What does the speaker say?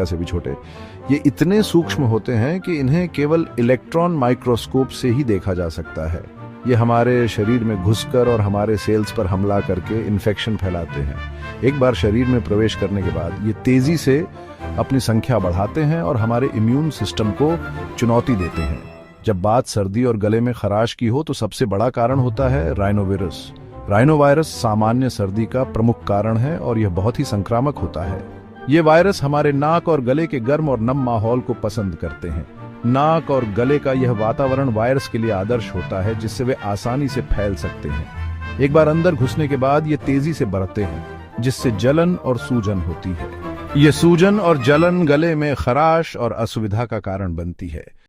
से भी छोटे। ये इतने सूक्ष्म होते हैं कि इन्हें केवल इलेक्ट्रॉन माइक्रोस्कोप से ही देखा जा सकता है। ये हमारे शरीर में घुसकर और हमारे सेल्स पर हमला करके इन्फेक्शन फैलाते हैं। एक बार शरीर में प्रवेश करने के बाद ये तेजी से अपनी संख्या बढ़ाते हैं और हमारे इम्यून सिस्टम को चुनौती देते हैं। जब बात सर्दी और गले में खराश की हो तो सबसे बड़ा कारण होता है राइनोवायरस। राइनोवायरस सामान्य सर्दी का प्रमुख कारण है और यह बहुत ही संक्रामक होता है। ये वायरस हमारे नाक और गले के गर्म और नम माहौल को पसंद करते हैं। नाक और गले का यह वातावरण वायरस के लिए आदर्श होता है, जिससे वे आसानी से फैल सकते हैं। एक बार अंदर घुसने के बाद ये तेजी से बढ़ते हैं, जिससे जलन और सूजन होती है। ये सूजन और जलन गले में खराश और असुविधा का कारण बनती है।